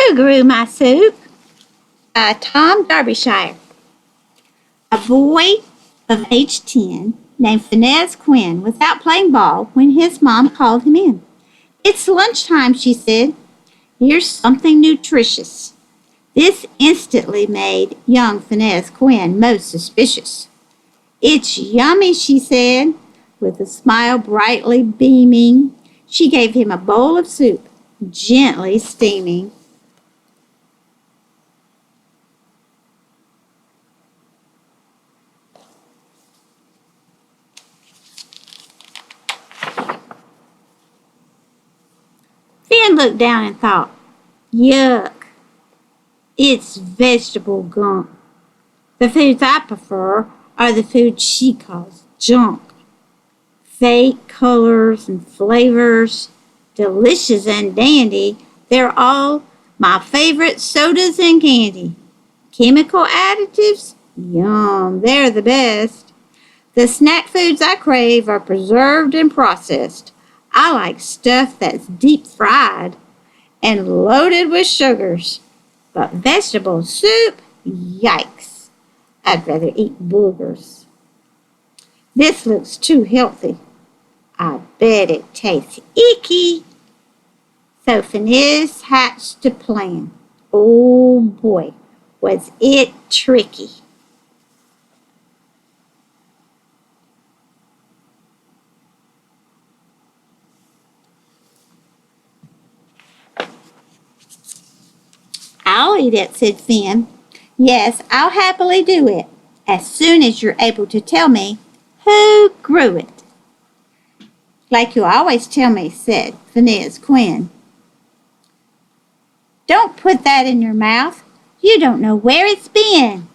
Who grew my soup? Tom Derbyshire. A boy of age 10 named Phineas Quinn was out playing ball when his mom called him in. It's lunchtime, she said. Here's something nutritious. This instantly made young Phineas Quinn most suspicious. It's yummy, she said, with a smile brightly beaming. She gave him a bowl of soup, gently steaming. Finn looked down and thought, yuck, it's vegetable gunk. The foods I prefer are the foods she calls junk. Fake colors and flavors, delicious and dandy, they're all my favorite sodas and candy. Chemical additives? Yum, they're the best. The snack foods I crave are preserved and processed. I like stuff that's deep fried and loaded with sugars. But vegetable soup? Yikes. I'd rather eat boogers. This looks too healthy. I bet it tastes icky. So Phineas hatched a plan. Oh boy, was it tricky. I'll eat it, said Finn. Yes, I'll happily do it, as soon as you're able to tell me who grew it. Like you always tell me, said Phineas Quinn. Don't put that in your mouth. You don't know where it's been.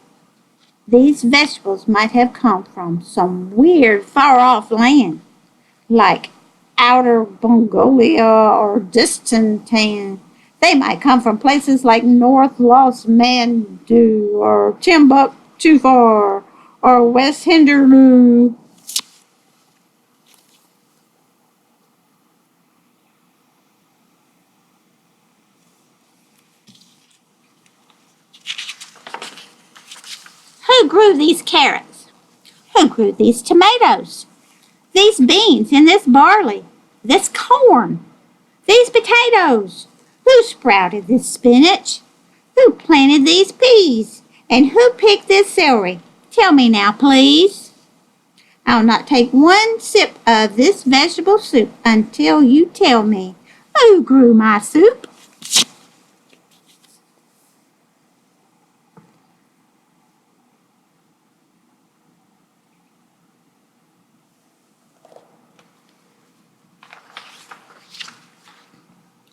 These vegetables might have come from some weird far-off land, like outer Mongolia or distant Tan. They might come from places like North Los Mandu or Timbuktu or West Hinderloo. Who grew these carrots? Who grew these tomatoes? These beans and this barley? This corn? These potatoes? Who sprouted this spinach? Who planted these peas? And who picked this celery? Tell me now, please. I'll not take one sip of this vegetable soup until you tell me who grew my soup.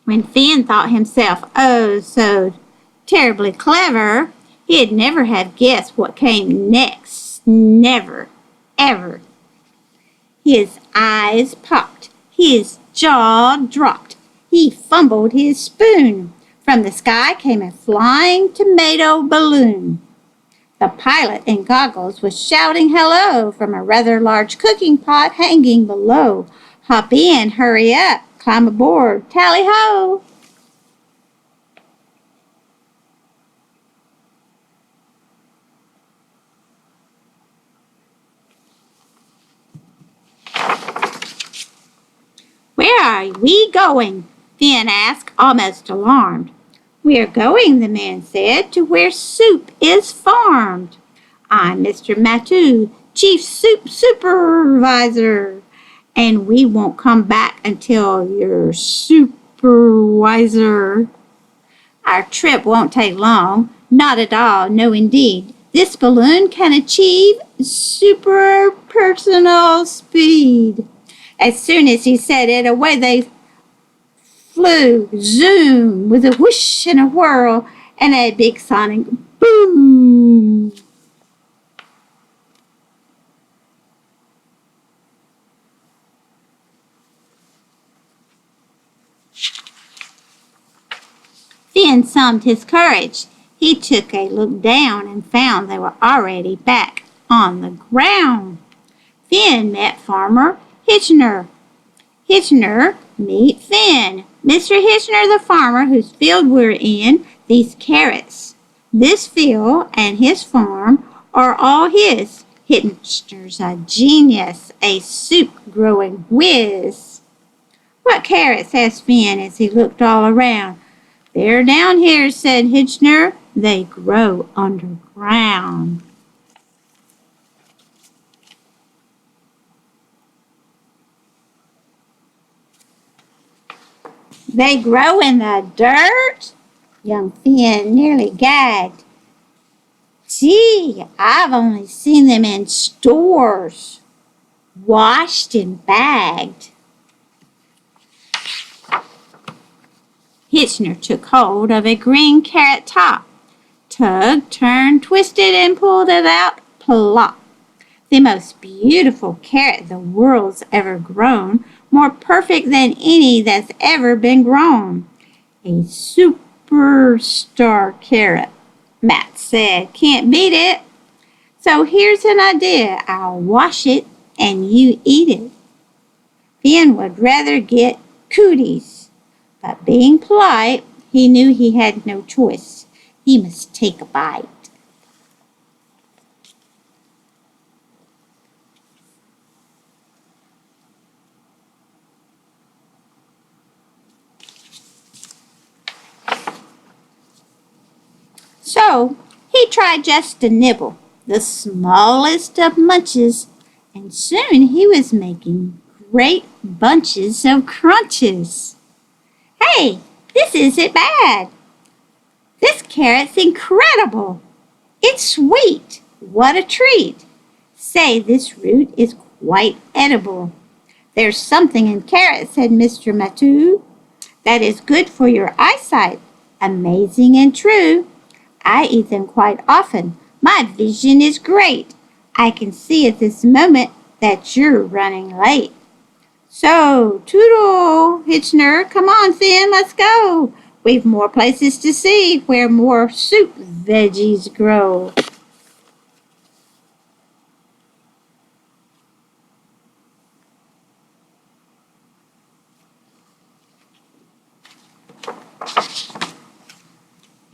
When Finn thought himself oh so terribly clever, he'd never have guessed what came next. Never, ever. His eyes popped. His jaw dropped. He fumbled his spoon. From the sky came a flying tomato balloon. The pilot in goggles was shouting hello from a rather large cooking pot hanging below. Hop in, hurry up. Climb aboard, tally-ho! Where are we going? Finn asked, almost alarmed. We're going, the man said, to where soup is farmed. I'm Mr. Matu, Chief Soup Supervisor. And we won't come back until you're supervisor. Our trip won't take long. Not at all, no indeed. This balloon can achieve super personal speed. As soon as he said it, away they flew, zoom, with a whoosh and a whirl and a big sonic boom. Finn summoned his courage. He took a look down and found they were already back on the ground. Finn met Farmer Hitchener. Hitchener, meet Finn. Mr. Hitchner, the farmer whose field we're in, these carrots, this field and his farm are all his. Hitchner's a genius, a soup-growing whiz. What carrots? Asked Finn as he looked all around. They're down here, said Hitchner. They grow underground. They grow in the dirt? Young Finn nearly gagged. Gee, I've only seen them in stores, washed and bagged. Hitchner took hold of a green carrot top, tugged, turned, twisted, and pulled it out, plop. The most beautiful carrot the world's ever grown, more perfect than any that's ever been grown. A superstar carrot, Matt said. Can't beat it. So here's an idea. I'll wash it and you eat it. Finn would rather get cooties, but being polite, he knew he had no choice. He must take a bite. So he tried just a nibble, the smallest of munches, and soon he was making great bunches of crunches. Hey, this isn't bad. This carrot's incredible. It's sweet. What a treat. Say, this root is quite edible. There's something in carrots, said Mr. Matu, that is good for your eyesight. Amazing and true. I eat them quite often. My vision is great. I can see at this moment that you're running late. So, toodle, Hitchner, come on, Finn, let's go. We've more places to see where more soup veggies grow.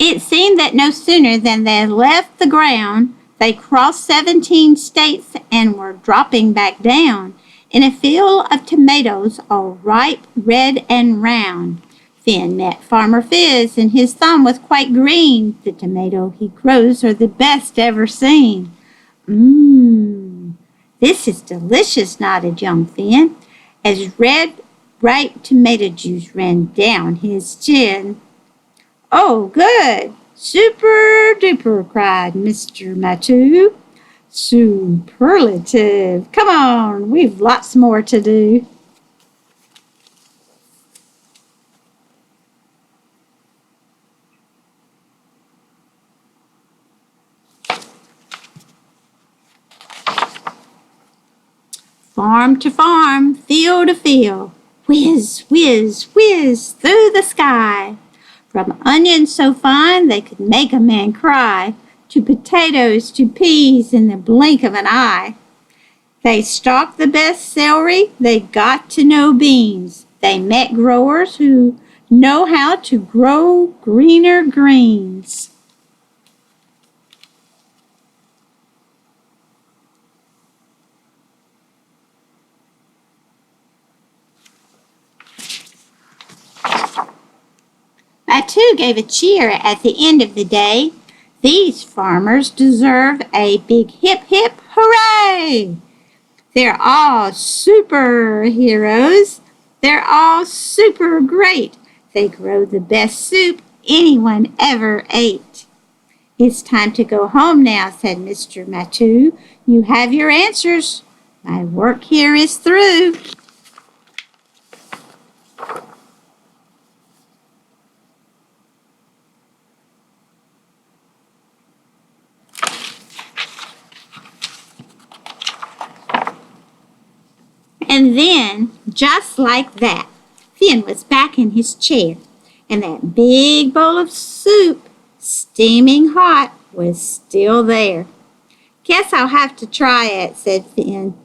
It seemed that no sooner than they had left the ground, they crossed 17 states and were dropping back down in a field of tomatoes all ripe, red, and round. Finn met Farmer Fizz, and his thumb was quite green. The tomato he grows are the best ever seen. This is delicious, nodded young Finn, as red, ripe tomato juice ran down his chin. Oh, good! Super duper, cried Mr. Matu. Superlative! Come on, we've lots more to do. Farm to farm, field to field, whiz, whiz, whiz through the sky. From onions so fine they could make a man cry, to potatoes, to peas in the blink of an eye. They stalked the best celery, they got to know beans. They met growers who know how to grow greener greens. Matu gave a cheer at the end of the day. These farmers deserve a big hip hip hooray! They're all superheroes. They're all super great. They grow the best soup anyone ever ate. It's time to go home now, said Mr. Matu. You have your answers. My work here is through. And then, just like that, Finn was back in his chair, and that big bowl of soup, steaming hot, was still there. Guess I'll have to try it, said Finn.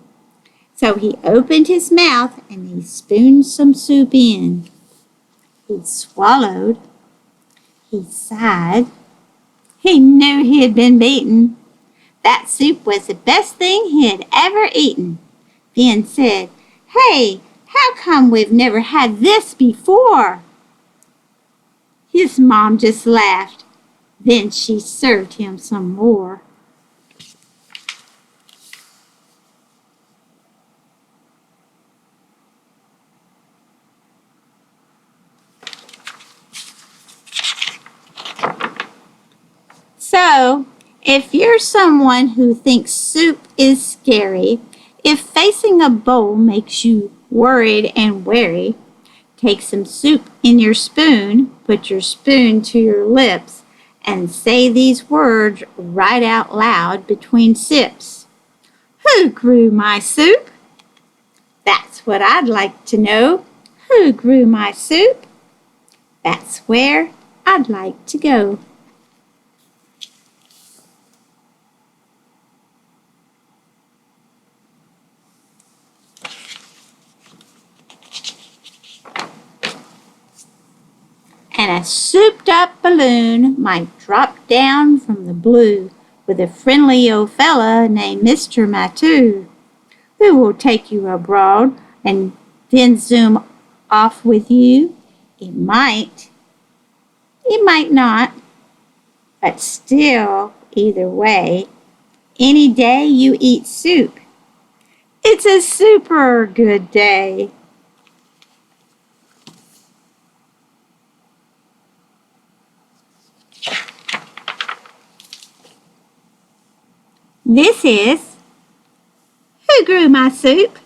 So he opened his mouth and he spooned some soup in. He swallowed. He sighed. He knew he had been beaten. That soup was the best thing he had ever eaten. Ben said, "Hey, how come we've never had this before?" His mom just laughed. Then she served him some more. So, if you're someone who thinks soup is scary, if facing a bowl makes you worried and wary, take some soup in your spoon, put your spoon to your lips, and say these words right out loud between sips. Who grew my soup? That's what I'd like to know. Who grew my soup? That's where I'd like to go. And a souped-up balloon might drop down from the blue with a friendly old fella named Mr. Matou, who will take you abroad and then zoom off with you. It might not, but still, either way, any day you eat soup, it's a super good day. This is Who Grew My Soup?